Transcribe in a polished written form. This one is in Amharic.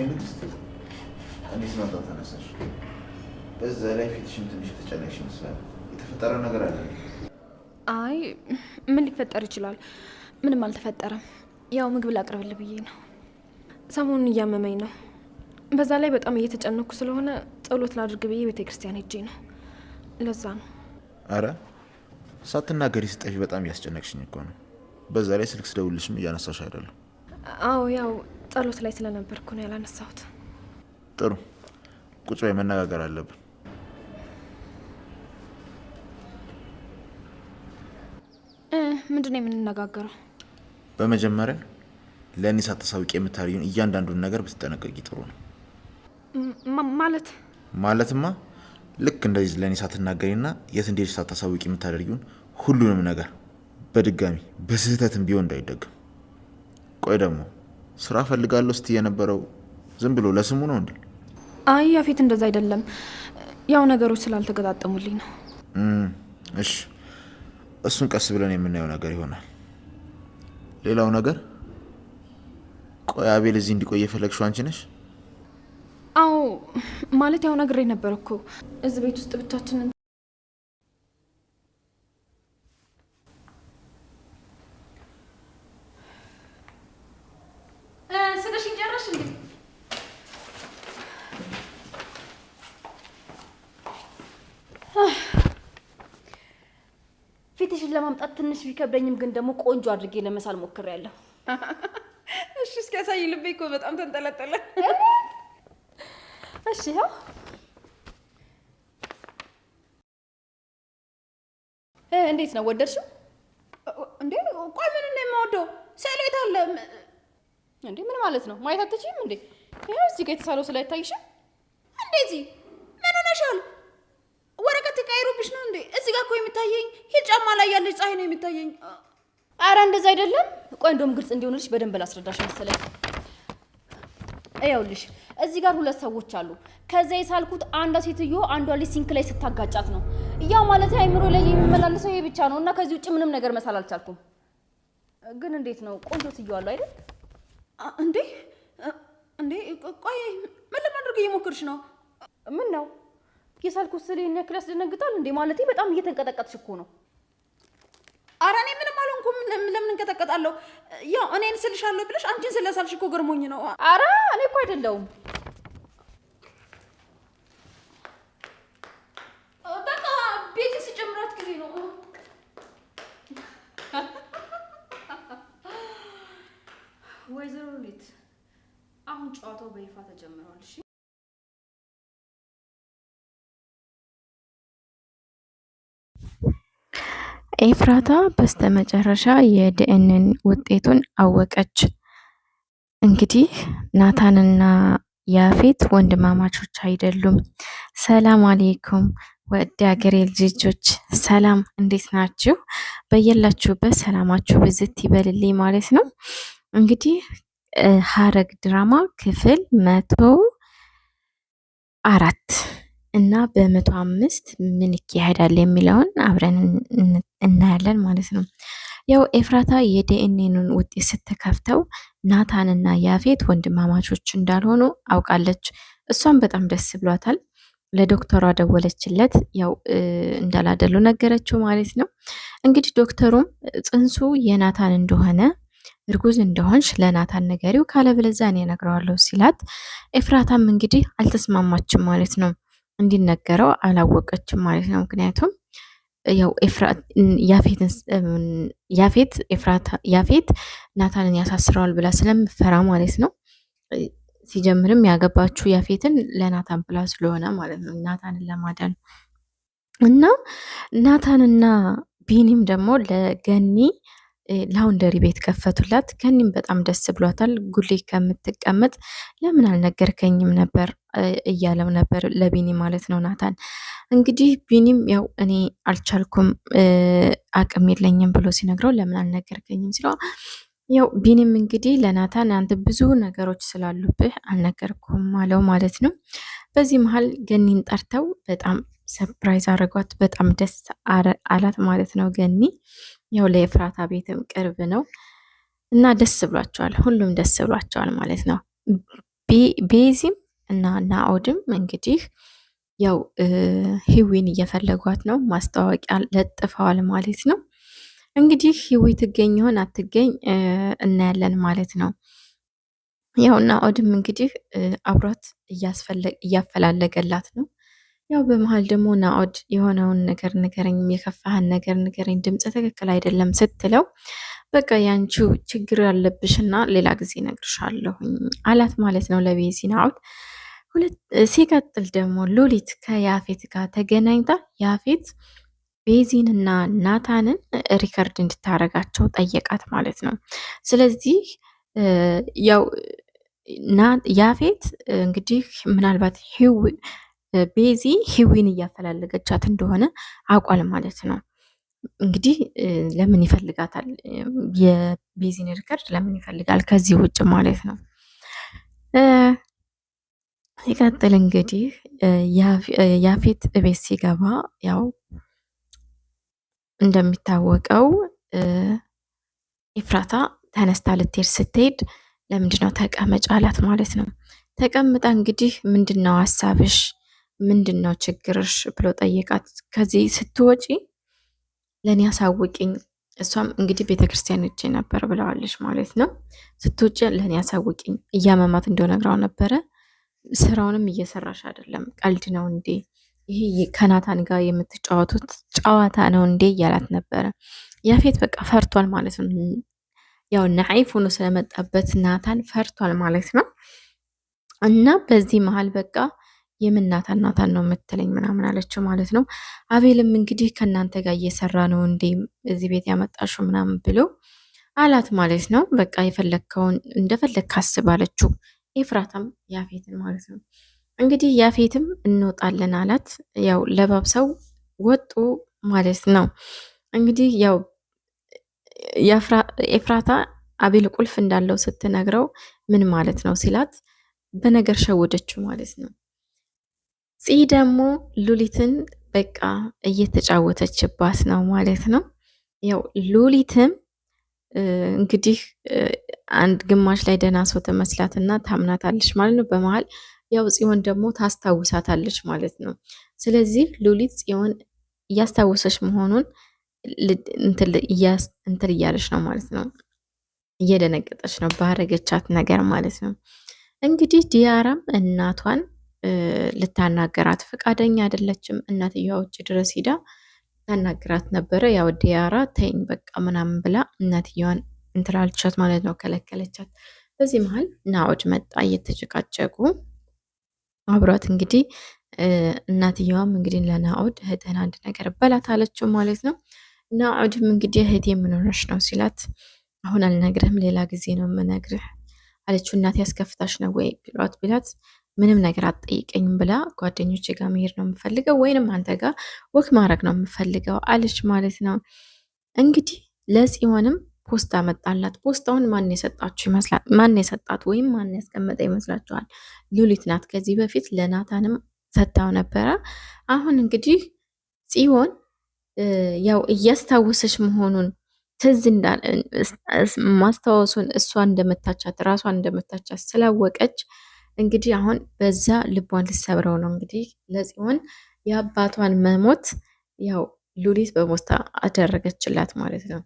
ንግስት እኔ ስመጣ ተነሳሽ። በዛ ላይ ፊትሽም ትንሽ የተጨነቅሽ ይመስላል። የተፈጠረ ነገር አለ? አይ ምን ሊፈጠር ይችላል? ምንም አልተፈጠረም። ያው ምግብ ላቅርብልህ ብዬ ነው። ሰሞኑን እያመመኝ ነው። በዛ ላይ በጣም እየተጨነኩ ስለሆነ ጸሎት ላድርግ ብዬ ቤተክርስቲያን ሄጄ ነው። ለዛ ነው። አረ ሳትናገሪ ስጠፊ በጣም እያስጨነቅሽኝ እኮ ነው። በዛ ላይ ስልክ ስደውልሽም እያነሳሽ አይደለም። አዎ ያው ጸሎት ላይ ስለነበርኩ ነው ያላነሳሁት። ጥሩ ቁጭ በይ፣ መነጋገር አለብን። ምንድን ነው የምንነጋገረው? በመጀመሪያ ለእኔ ሳታሳውቂ የምታደርጊውን እያንዳንዱን ነገር ብትጠነቀቂ ጥሩ ነው። ማለትማ ልክ እንደዚህ ለእኔ ሳትናገሪና የት እንደሄድሽ ሳታሳውቂ የምታደርጊውን ሁሉንም ነገር በድጋሚ በስህተትም ቢሆን እንዳይደገም። ቆይ ደግሞ ስራ ፈልጋለሁ ስትይ የነበረው ዝም ብሎ ለስሙ ነው እንዴ? አይ ያፌት እንደዛ አይደለም። ያው ነገሮች ስላልተገጣጠሙልኝ ነው። እሺ እሱን ቀስ ብለን የምናየው ነገር ይሆናል። ሌላው ነገር ቆይ አቤል እዚህ እንዲቆይ የፈለግሽው አንቺ ነሽ? አዎ ማለት ያው ነግሬ ነበር እኮ እዚህ ቤት ውስጥ ብቻችንን ስለሽን ጨረሽ እንዴ? ፊትሽን ለማምጣት ትንሽ ቢከብደኝም ግን ደግሞ ቆንጆ አድርጌ ለመሳል ሞክሬያለሁ። እሺ እስኪ ያሳይ። ልቤ እኮ በጣም ተንጠለጠለ። እሺ ያው እንዴት ነው ወደድሽው እንዴ? ቆይ ምን ነው የማወደው? ስዕሉ የት አለ እንዴ? ምን ማለት ነው? ማየት አትችይም እንዴ? ይሄው እዚህ ጋር የተሳለው ስለ አይታይሽም? እንደዚህ ምን ሆነሻል? ወረቀት ተቀይሮብሽ ነው እንዴ? እዚህ ጋር እኮ የሚታየኝ ሂል ጫማ ላይ ያለች ፀሐይ ነው የሚታየኝ። አረ እንደዛ አይደለም። ቆይ እንደውም ግልጽ እንዲሆንልሽ በደንብ ላስረዳሽ መሰለኝ። ይኸውልሽ እዚህ ጋር ሁለት ሰዎች አሉ። ከዛ የሳልኩት አንዷ ሴትዮ አንዷ ልጅ ሲንክ ላይ ስታጋጫት ነው። ያው ማለት አይምሮ ላይ የሚመላለሰው ይሄ ብቻ ነው እና ከዚህ ውጭ ምንም ነገር መሳል አልቻልኩም። ግን እንዴት ነው ቆንጆ ትይዋለሁ አይደል? እንዴ እንዴ ቆይ ምን ለማድረግ እየሞከርሽ ነው? ምን ነው የሳልኩት ስለ እኔ ያክል ያስደነግጣል እንዴ? ማለቴ በጣም እየተንቀጠቀጥሽ እኮ ነው። ኧረ እኔ ምንም አልሆንኩም። ለምን እንቀጠቀጣለሁ? ያው እኔን ስልሻለሁ ብለሽ አንቺን ስለሳልሽ እኮ ገርሞኝ ነው። ኧረ እኔ እኮ አይደለሁም። በቃ ቤት ሲጀምራት ጊዜ ነው። ወይዘሮ ሉሊት አሁን ጨዋታው በይፋ ተጀምሯል። እሺ ኤፍራታ በስተመጨረሻ የዲኤንኤ ውጤቱን አወቀች። እንግዲህ ናታንና ያፌት ወንድማማቾች አይደሉም። ሰላም አሌይኩም ወደ ሀገሬ ልጆች፣ ሰላም እንዴት ናችሁ? በየላችሁበት ሰላማችሁ ብዝት ይበልልኝ ማለት ነው። እንግዲህ ሐረግ ድራማ ክፍል 104 እና በ105 ምን ይካሄዳል የሚለውን አብረን እናያለን ማለት ነው። ያው ኤፍራታ የዲኤንኤን ውጤት ስትከፍተው ናታንና ያፌት ወንድማማቾች እንዳልሆኑ አውቃለች። እሷም በጣም ደስ ብሏታል። ለዶክተሯ ደወለችለት። ያው እንዳላደሉ ነገረችው ማለት ነው። እንግዲህ ዶክተሩም ጽንሱ የናታን እንደሆነ እርጉዝ እንደሆንሽ ለናታን ንገሪው ካለበለዚያ እኔ እነግረዋለሁ ሲላት፣ ኤፍራታም እንግዲህ አልተስማማችም ማለት ነው። እንዲነገረው አላወቀችም ማለት ነው። ምክንያቱም ያው ያፌት ናታንን ያሳስረዋል ብላ ስለምፈራ ማለት ነው። ሲጀምርም ያገባችው ያፌትን ለናታን ብላ ስለሆነ ማለት ነው፣ ናታንን ለማዳን እና ናታንና ቢኒም ደግሞ ለገኒ ላውንደሪ ቤት ከፈቱላት። ገኒም በጣም ደስ ብሏታል። ጉሌ ከምትቀመጥ ለምን አልነገርከኝም ነበር እያለው ነበር ለቢኒ ማለት ነው ናታን። እንግዲህ ቢኒም ያው እኔ አልቻልኩም አቅም የለኝም ብሎ ሲነግረው ለምን አልነገርከኝም ሲለው፣ ያው ቢኒም እንግዲህ ለናታን አንተ ብዙ ነገሮች ስላሉብህ አልነገርኩም አለው ማለት ነው። በዚህ መሀል ገኒን ጠርተው በጣም ሰርፕራይዝ አድርጓት በጣም ደስ አላት ማለት ነው። ገኒ ያው ለኤፍራታ ቤትም ቅርብ ነው እና ደስ ብሏቸዋል። ሁሉም ደስ ብሏቸዋል ማለት ነው። ቤዚም እና ናኦድም እንግዲህ ያው ህዊን እየፈለጓት ነው። ማስታወቂያ ለጥፈዋል ማለት ነው። እንግዲህ ህዊ ትገኝ ይሆን አትገኝ እናያለን ማለት ነው። ያው ናኦድም እንግዲህ አብሯት እያፈላለገላት ነው። ያው በመሀል ደግሞ ናኦድ የሆነውን ነገር ንገረኝ፣ የከፋህን ነገር ንገረኝ፣ ድምፅ ትክክል አይደለም ስትለው በቃ ያንቺው ችግር ያለብሽና ሌላ ጊዜ እነግርሻለሁኝ አላት ማለት ነው ለቤዚ ናኦድ። ሲቀጥል ደግሞ ሉሊት ከያፌት ጋር ተገናኝታ ያፌት ቤዚንና ናታንን ሪከርድ እንድታረጋቸው ጠየቃት ማለት ነው። ስለዚህ ያው ያፌት እንግዲህ ምናልባት ቤዚ ህዊን እያፈላለገቻት እንደሆነ አውቋል ማለት ነው። እንግዲህ ለምን ይፈልጋታል? የቤዚን ሪከርድ ለምን ይፈልጋል ከዚህ ውጭ ማለት ነው። ሲቀጥል እንግዲህ ያፌት ቤት ሲገባ ያው እንደሚታወቀው ኤፍራታ ተነስታ ልትሄድ ስትሄድ ለምንድነው ተቀመጭ አላት ማለት ነው። ተቀምጣ እንግዲህ ምንድነው ሀሳብሽ? ምንድነው ችግርሽ ብሎ ጠየቃት። ከዚህ ስትወጪ ለእኔ አሳውቂኝ፣ እሷም እንግዲህ ቤተክርስቲያን እጄ ነበር ብለዋለች ማለት ነው። ስትወጪ ለእኔ አሳውቂኝ፣ እያመማት እንደሆነ ነግራው ነበረ። ስራውንም እየሰራሽ አይደለም፣ ቀልድ ነው እንዴ? ይሄ ከናታን ጋር የምትጫወቱት ጨዋታ ነው እንዴ እያላት ነበረ። ያፌት በቃ ፈርቷል ማለት ነው። ያው ነዓይፍ ሆኖ ስለመጣበት ናታን ፈርቷል ማለት ነው። እና በዚህ መሀል በቃ የምን ናታን ነው የምትለኝ ምናምን አለችው ማለት ነው። አቤልም እንግዲህ ከእናንተ ጋር እየሰራ ነው እንዴ እዚህ ቤት ያመጣሽው ምናምን ብሎ አላት ማለት ነው። በቃ የፈለግከውን እንደፈለግ ካስብ አለችው ኤፍራታም ያፌትን ማለት ነው። እንግዲህ ያፌትም እንወጣለን አላት። ያው ለባብሰው ወጡ ማለት ነው። እንግዲህ ያው ኤፍራታ አቤል ቁልፍ እንዳለው ስትነግረው ምን ማለት ነው ሲላት በነገር ሸወደችው ማለት ነው። ፂ ደግሞ ሉሊትን በቃ እየተጫወተችባት ነው ማለት ነው። ያው ሉሊትም እንግዲህ አንድ ግማሽ ላይ ደህና ሰው ትመስላትና ታምናታለች ማለት ነው። በመሀል ያው ጽዮን ደግሞ ታስታውሳታለች ማለት ነው። ስለዚህ ሉሊት ጽዮን እያስታወሰች መሆኑን እንትን እያለች ነው ማለት ነው። እየደነገጠች ነው ባረገቻት ነገር ማለት ነው። እንግዲህ ዲያራም እናቷን ልታናገራት ፈቃደኛ አይደለችም። እናትየዋ ውጭ ድረስ ሂዳ ታናግራት ነበረ። ያው ዲያራ ተይኝ በቃ ምናምን ብላ እናትየዋን እንትላልቻት ማለት ነው፣ ከለከለቻት። በዚህ መሀል ናኦድ መጣ እየተጨቃጨቁ አብሯት። እንግዲህ እናትየዋም እንግዲህ ለናኦድ እህትህን አንድ ነገር በላት አለችው ማለት ነው። ናኦድም እንግዲህ እህቴ ምን ሆነሽ ነው ሲላት አሁን አልነግርህም ሌላ ጊዜ ነው የምነግርህ አለችው። እናቴ ያስከፍታሽ ነው ወይ ቢላት ምንም ነገር አትጠይቀኝም ብላ ጓደኞቼ ጋር መሄድ ነው የምፈልገው ወይንም አንተ ጋር ወክ ማድረግ ነው የምፈልገው አለች ማለት ነው። እንግዲህ ለጽዮንም ፖስታ መጣላት። ፖስታውን ማን የሰጣችሁ ይመስላል? ማን የሰጣት ወይም ማን ያስቀመጠ ይመስላችኋል? ሉሊት ናት። ከዚህ በፊት ለናታንም ሰጥታው ነበረ። አሁን እንግዲህ ጽዮን ያው እያስታወሰች መሆኑን ትዝ ማስታወሱን እሷ እንደመታቻት ራሷን እንደመታቻት ስላወቀች እንግዲህ አሁን በዛ ልቧን ልሰብረው ነው። እንግዲህ ለጽዮን የአባቷን መሞት ያው ሉሊት በሞስታ አደረገችላት ማለት ነው።